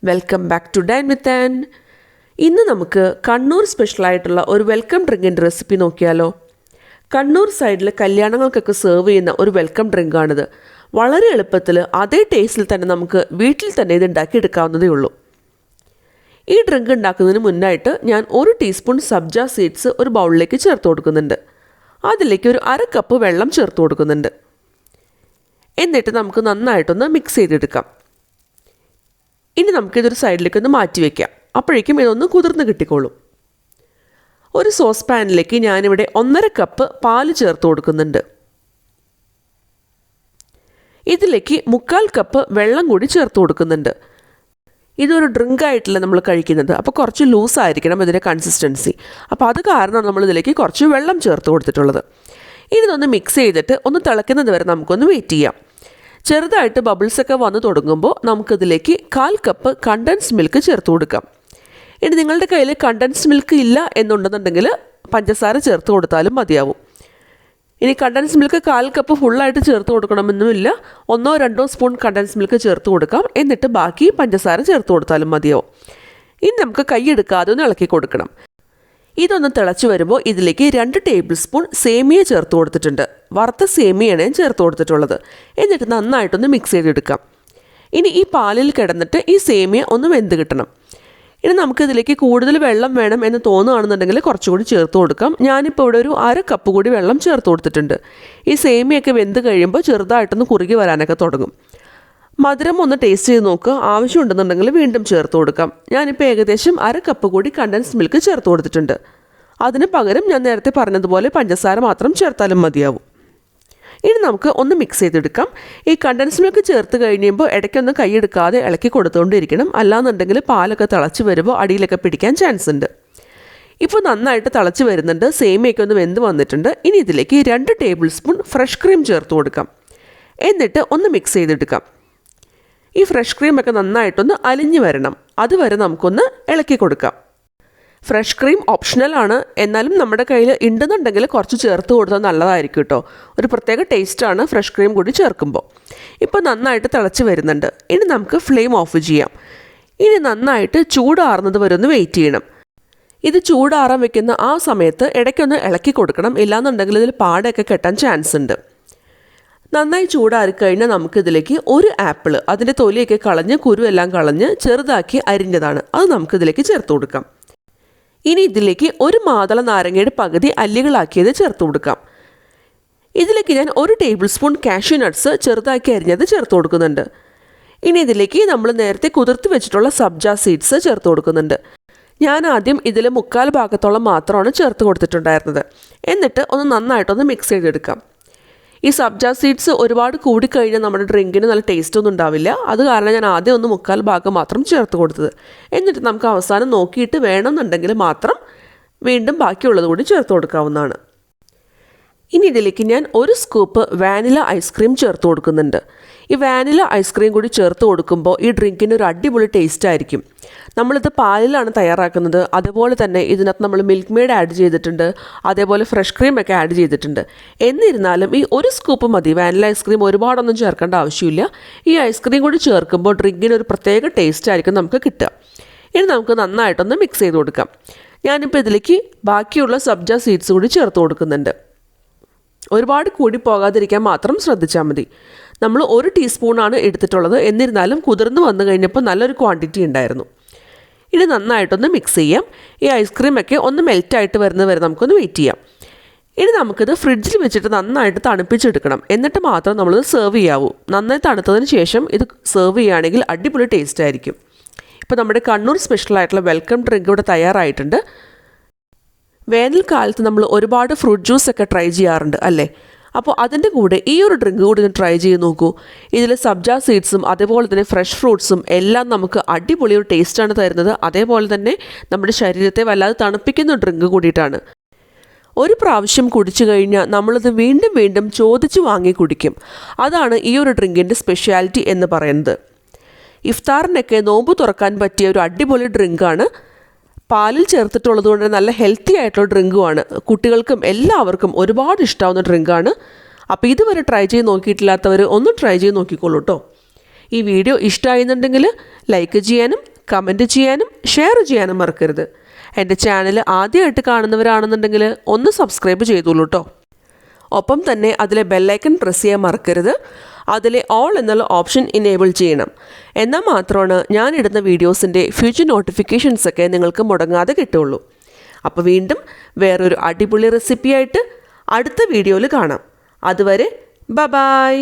Welcome back to dine with Ann. ഇന്ന് നമുക്ക് കണ്ണൂർ സ്പെഷ്യലായിട്ടുള്ള ഒരു വെൽക്കം ഡ്രിങ്കിൻ്റെ റെസിപ്പി നോക്കിയാലോ. കണ്ണൂർ സൈഡിൽ കല്യാണങ്ങൾക്കൊക്കെ സെർവ് ചെയ്യുന്ന ഒരു വെൽക്കം ഡ്രിങ്കാണിത്. വളരെ എളുപ്പത്തിൽ അതേ ടേസ്റ്റിൽ തന്നെ നമുക്ക് വീട്ടിൽ തന്നെ ഇത് ഉണ്ടാക്കിയെടുക്കാവുന്നതേ ഉള്ളൂ. ഈ ഡ്രിങ്ക് ഉണ്ടാക്കുന്നതിന് മുന്നായിട്ട് ഞാൻ 1 ടീസ്പൂൺ സബ്ജ സീഡ്സ് ഒരു ബൗളിലേക്ക് ചേർത്ത് കൊടുക്കുന്നുണ്ട്. അതിലേക്ക് ഒരു 1/2 കപ്പ് വെള്ളം ചേർത്ത് കൊടുക്കുന്നുണ്ട്. എന്നിട്ട് നമുക്ക് നന്നായിട്ടൊന്ന് മിക്സ് ചെയ്തെടുക്കാം. ഇനി നമുക്കിതൊരു സൈഡിലേക്കൊന്ന് മാറ്റി വയ്ക്കാം. അപ്പോഴേക്കും ഇതൊന്ന് കുതിർന്ന് കിട്ടിക്കോളും. ഒരു സോസ് പാനിലേക്ക് ഞാനിവിടെ 1/2 കപ്പ് പാല് ചേർത്ത് കൊടുക്കുന്നുണ്ട്. ഇതിലേക്ക് 1/4 കപ്പ് വെള്ളം കൂടി ചേർത്ത് കൊടുക്കുന്നുണ്ട്. ഇതൊരു ഡ്രിങ്ക് ആയിട്ടല്ല നമ്മൾ കഴിക്കുന്നത്, അപ്പോൾ കുറച്ച് ലൂസായിരിക്കണം ഇതിൻ്റെ കൺസിസ്റ്റൻസി. അപ്പോൾ അത് കാരണമാണ് നമ്മളിതിലേക്ക് കുറച്ച് വെള്ളം ചേർത്ത് കൊടുത്തിട്ടുള്ളത്. ഇനി ഇതൊന്ന് മിക്സ് ചെയ്തിട്ട് ഒന്ന് തിളയ്ക്കുന്നത് വരെ നമുക്കൊന്ന് വെയിറ്റ് ചെയ്യാം. ചെറുതായിട്ട് ബബിൾസൊക്കെ വന്ന് തുടങ്ങുമ്പോൾ നമുക്കിതിലേക്ക് 1/4 കപ്പ് കണ്ടൻസ്ഡ് മിൽക്ക് ചേർത്ത് കൊടുക്കാം. ഇനി നിങ്ങളുടെ കയ്യിൽ കണ്ടൻസ്ഡ് മിൽക്ക് ഇല്ല എന്നുണ്ടെന്നുണ്ടെങ്കിൽ പഞ്ചസാര ചേർത്ത് കൊടുത്താലും മതിയാവും. ഇനി കണ്ടൻസ്ഡ് മിൽക്ക് 1/4 കപ്പ് ഫുള്ളായിട്ട് ചേർത്ത് കൊടുക്കണമെന്നുമില്ല. 1-2 സ്പൂൺ കണ്ടൻസ്ഡ് മിൽക്ക് ചേർത്ത് കൊടുക്കാം. എന്നിട്ട് ബാക്കി പഞ്ചസാര ചേർത്ത് കൊടുത്താലും മതിയാവും. ഇനി നമുക്ക് കൈയെടുക്കാതെ ഒന്ന് ഇളക്കി കൊടുക്കണം. ഇതൊന്ന് തിളച്ച് വരുമ്പോൾ ഇതിലേക്ക് 2 ടേബിൾ സ്പൂൺ സേമിയ ചേർത്ത് കൊടുത്തിട്ടുണ്ട്. വറുത്ത സേമിയാണ് ചേർത്ത് കൊടുത്തിട്ടുള്ളത്. എന്നിട്ട് നന്നായിട്ടൊന്ന് മിക്സ് ചെയ്തെടുക്കാം. ഇനി ഈ പാലിൽ കിടന്നിട്ട് ഈ സേമിയ ഒന്ന് വെന്ത് കിട്ടണം. ഇനി നമുക്കിതിലേക്ക് കൂടുതൽ വെള്ളം വേണം എന്ന് തോന്നുകയാണെന്നുണ്ടെങ്കിൽ കുറച്ചുകൂടി ചേർത്ത് കൊടുക്കാം. ഞാനിപ്പോൾ ഇവിടെ ഒരു 1/2 കപ്പ് കൂടി വെള്ളം ചേർത്ത് കൊടുത്തിട്ടുണ്ട്. ഈ സേമിയൊക്കെ വെന്ത് കഴിയുമ്പോൾ ചെറുതായിട്ടൊന്ന് കുറുകി വരാനൊക്കെ തുടങ്ങും. മധുരം ഒന്ന് ടേസ്റ്റ് ചെയ്ത് നോക്കുക. ആവശ്യമുണ്ടെന്നുണ്ടെങ്കിൽ വീണ്ടും ചേർത്ത് കൊടുക്കാം. ഞാനിപ്പോൾ ഏകദേശം 1/2 കപ്പ് കൂടി കണ്ടൻസ്ഡ് മിൽക്ക് ചേർത്ത് കൊടുത്തിട്ടുണ്ട്. അതിന് പകരം ഞാൻ നേരത്തെ പറഞ്ഞതുപോലെ പഞ്ചസാര മാത്രം ചേർത്താലും മതിയാവും. ഇനി നമുക്ക് ഒന്ന് മിക്സ് ചെയ്തെടുക്കാം. ഈ കണ്ടൻസ്ഡ് മിൽക്ക് ചേർത്ത് കഴിയുമ്പോൾ ഇടയ്ക്കൊന്ന് കൈയെടുക്കാതെ ഇളക്കി കൊടുത്തുകൊണ്ടിരിക്കണം. അല്ലാന്നുണ്ടെങ്കിൽ പാലൊക്കെ തിളച്ച് വരുമ്പോൾ അടിയിലൊക്കെ പിടിക്കാൻ ചാൻസ് ഉണ്ട്. ഇപ്പോൾ നന്നായിട്ട് തിളച്ച് വരുന്നുണ്ട്. സേമിയൊക്കെ ഒന്ന് വെന്ത് വന്നിട്ടുണ്ട്. ഇനി ഇതിലേക്ക് 2 ടേബിൾ സ്പൂൺ ഫ്രഷ് ക്രീം ചേർത്ത് കൊടുക്കാം. എന്നിട്ട് ഒന്ന് മിക്സ് ചെയ്തെടുക്കാം. ഈ ഫ്രഷ് ക്രീമൊക്കെ നന്നായിട്ടൊന്ന് അലിഞ്ഞ് വരണം. അതുവരെ നമുക്കൊന്ന് ഇളക്കി കൊടുക്കാം. ഫ്രഷ് ക്രീം ഓപ്ഷണലാണ്, എന്നാലും നമ്മുടെ കയ്യിൽ ഉണ്ടെന്നുണ്ടെങ്കിൽ കുറച്ച് ചേർത്ത് കൊടുത്താൽ നല്ലതായിരിക്കും കേട്ടോ. ഒരു പ്രത്യേക ടേസ്റ്റാണ് ഫ്രഷ് ക്രീം കൂടി ചേർക്കുമ്പോൾ. ഇപ്പോൾ നന്നായിട്ട് തിളച്ച് വരുന്നുണ്ട്. ഇനി നമുക്ക് ഫ്ലെയിം ഓഫ് ചെയ്യാം. ഇനി നന്നായിട്ട് ചൂടാറുന്നത് വരെ ഒന്ന് വെയിറ്റ് ചെയ്യണം. ഇത് ചൂടാറാൻ വെക്കുന്ന ആ സമയത്ത് ഇടയ്ക്കൊന്ന് ഇളക്കി കൊടുക്കണം. ഇല്ലാന്നുണ്ടെങ്കിൽ ഇതിൽ പാടയൊക്കെ കെട്ടാൻ ചാൻസ് ഉണ്ട്. നന്നായി ചൂടാറിക്കഴിഞ്ഞാൽ നമുക്കിതിലേക്ക് 1 ആപ്പിൾ, അതിൻ്റെ തൊലിയൊക്കെ കളഞ്ഞ് കുരുവെല്ലാം കളഞ്ഞ് ചെറുതാക്കി അരിഞ്ഞതാണ്, അത് നമുക്കിതിലേക്ക് ചേർത്ത് കൊടുക്കാം. ഇനി ഇതിലേക്ക് 1 മാതള നാരങ്ങയുടെ പകുതി അല്ലികളാക്കിയത് ചേർത്ത് കൊടുക്കാം. ഇതിലേക്ക് ഞാൻ 1 ടേബിൾ സ്പൂൺ കാഷ്യൂ നട്ട്സ് ചെറുതാക്കി അരിഞ്ഞത് ചേർത്ത് കൊടുക്കുന്നുണ്ട്. ഇനി ഇതിലേക്ക് നമ്മൾ നേരത്തെ കുതിർത്ത് വെച്ചിട്ടുള്ള സബ്ജ സീഡ്സ് ചേർത്ത് കൊടുക്കുന്നുണ്ട്. ഞാൻ ആദ്യം ഇതിൽ 1/4 ഭാഗത്തോളം മാത്രമാണ് ചേർത്ത് കൊടുത്തിട്ടുണ്ടായിരുന്നത്. എന്നിട്ട് ഒന്ന് നന്നായിട്ടൊന്ന് മിക്സ് ചെയ്തെടുക്കാം. ഈ സബ്ജ സീഡ്സ് ഒരുപാട് കൂടിക്കഴിഞ്ഞാൽ നമ്മുടെ ഡ്രിങ്കിന് നല്ല ടേസ്റ്റ് ഒന്നും ഉണ്ടാവില്ല. അത് കാരണം ഞാൻ ആദ്യം ഒന്ന് 1/4 ഭാഗം മാത്രം ചേർത്ത് കൊടുത്തത്. എന്നിട്ട് നമുക്ക് അവസാനം നോക്കിയിട്ട് വേണമെന്നുണ്ടെങ്കിൽ മാത്രം വീണ്ടും ബാക്കിയുള്ളത് കൂടി ചേർത്ത് കൊടുക്കാവുന്നതാണ്. ഇനി ഇതിലേക്ക് ഞാൻ 1 സ്കൂപ്പ് വാനില ഐസ്ക്രീം ചേർത്ത് കൊടുക്കുന്നുണ്ട്. ഈ വാനില ഐസ്ക്രീം കൂടി ചേർത്ത് കൊടുക്കുമ്പോൾ ഈ ഡ്രിങ്കിന് ഒരു അടിപൊളി ടേസ്റ്റ് ആയിരിക്കും. നമ്മളിത് പാലിലാണ് തയ്യാറാക്കുന്നത്. അതുപോലെ തന്നെ ഇതിനകത്ത് നമ്മൾ മിൽക്ക് മെയ്ഡ് ആഡ് ചെയ്തിട്ടുണ്ട്. അതേപോലെ ഫ്രഷ് ക്രീമൊക്കെ ആഡ് ചെയ്തിട്ടുണ്ട്. എന്നിരുന്നാലും ഈ 1 സ്കൂപ്പ് മതി. വാനില ഐസ്ക്രീം ഒരുപാടൊന്നും ചേർക്കേണ്ട ആവശ്യമില്ല. ഈ ഐസ്ക്രീം കൂടി ചേർക്കുമ്പോൾ ഡ്രിങ്കിന് ഒരു പ്രത്യേക ടേസ്റ്റ് ആയിരിക്കും നമുക്ക് കിട്ടുക. ഇനി നമുക്ക് നന്നായിട്ടൊന്ന് മിക്സ് ചെയ്ത് കൊടുക്കാം. ഞാനിപ്പോൾ ഇതിലേക്ക് ബാക്കിയുള്ള സബ്ജ സീഡ്സ് കൂടി ചേർത്ത് കൊടുക്കുന്നുണ്ട്. ഒരുപാട് കൂടി പോകാതിരിക്കാൻ മാത്രം ശ്രദ്ധിച്ചാൽ മതി. നമ്മൾ 1 ടീസ്പൂണാണ് എടുത്തിട്ടുള്ളത്. എന്നിരുന്നാലും കുതിർന്ന് വന്നു കഴിഞ്ഞപ്പോൾ നല്ലൊരു ക്വാണ്ടിറ്റി ഉണ്ടായിരുന്നു. ഇനി നന്നായിട്ടൊന്ന് മിക്സ് ചെയ്യാം. ഈ ഐസ്ക്രീമൊക്കെ ഒന്ന് മെൽറ്റായിട്ട് വരുന്നത് വരെ നമുക്കൊന്ന് വെയിറ്റ് ചെയ്യാം. ഇനി നമുക്കിത് ഫ്രിഡ്ജിൽ വെച്ചിട്ട് നന്നായിട്ട് തണുപ്പിച്ചെടുക്കണം. എന്നിട്ട് മാത്രം നമ്മളിത് സെർവ് ചെയ്യാവൂ. നന്നായി തണുത്തതിന് ശേഷം ഇത് സെർവ് ചെയ്യുകയാണെങ്കിൽ അടിപൊളി ടേസ്റ്റ് ആയിരിക്കും. ഇപ്പോൾ നമ്മുടെ കണ്ണൂർ സ്പെഷ്യലായിട്ടുള്ള വെൽക്കം ഡ്രിങ്ക് ഇവിടെ തയ്യാറായിട്ടുണ്ട്. വേനൽക്കാലത്ത് നമ്മൾ ഒരുപാട് ഫ്രൂട്ട് ജ്യൂസൊക്കെ ട്രൈ ചെയ്യാറുണ്ട് അല്ലേ? അപ്പോൾ അതിൻ്റെ കൂടെ ഈ ഒരു ഡ്രിങ്ക് കൂടി ഒന്ന് ട്രൈ ചെയ്ത് നോക്കൂ. ഇതിൽ സബ്ജ സീഡ്സും അതേപോലെ തന്നെ ഫ്രഷ് ഫ്രൂട്ട്സും എല്ലാം നമുക്ക് അടിപൊളി ഒരു ടേസ്റ്റാണ് തരുന്നത്. അതേപോലെ തന്നെ നമ്മുടെ ശരീരത്തെ വല്ലാതെ തണുപ്പിക്കുന്ന ഡ്രിങ്ക് കൂടിയിട്ടാണ്. ഒരു പ്രാവശ്യം കുടിച്ചു കഴിഞ്ഞാൽ നമ്മളിത് വീണ്ടും വീണ്ടും ചോദിച്ചു വാങ്ങി കുടിക്കും. അതാണ് ഈ ഒരു ഡ്രിങ്കിൻ്റെ സ്പെഷ്യാലിറ്റി എന്ന് പറയുന്നത്. ഇഫ്താറിനൊക്കെ നോമ്പ് തുറക്കാൻ പറ്റിയ ഒരു അടിപൊളി ഡ്രിങ്കാണ്. പാലിൽ ചേർത്തിട്ടുള്ളത് കൊണ്ട് നല്ല ഹെൽത്തി ആയിട്ടുള്ള ഡ്രിങ്കുമാണ്. കുട്ടികൾക്കും എല്ലാവർക്കും ഒരുപാട് ഇഷ്ടമാവുന്ന ഡ്രിങ്കാണ്. അപ്പോൾ ഇതുവരെ ട്രൈ ചെയ്ത് നോക്കിയിട്ടില്ലാത്തവർ ഒന്ന് ട്രൈ ചെയ്ത് നോക്കിക്കോളൂ കേട്ടോ. ഈ വീഡിയോ ഇഷ്ടമായിരുന്നുണ്ടെങ്കിൽ ലൈക്ക് ചെയ്യാനും കമൻറ്റ് ചെയ്യാനും ഷെയർ ചെയ്യാനും മറക്കരുത്. എൻ്റെ ചാനൽ ആദ്യമായിട്ട് കാണുന്നവരാണെന്നുണ്ടെങ്കിൽ ഒന്ന് സബ്സ്ക്രൈബ് ചെയ്തോളൂ കേട്ടോ. ഒപ്പം തന്നെ അതിലെ ബെല്ലൈക്കൺ പ്രസ് ചെയ്യാൻ മറക്കരുത്. അതിലെ ഓൾ എന്നുള്ള ഓപ്ഷൻ ഇനേബിൾ ചെയ്യണം. എന്നാൽ മാത്രമാണ് ഞാനിടുന്ന വീഡിയോസിൻ്റെ ഫ്യൂച്ചർ നോട്ടിഫിക്കേഷൻസൊക്കെ നിങ്ങൾക്ക് മുടങ്ങാതെ കിട്ടുള്ളൂ. അപ്പോൾ വീണ്ടും വേറൊരു അടിപൊളി റെസിപ്പിയായിട്ട് അടുത്ത വീഡിയോയിൽ കാണാം. അതുവരെ ബൈ.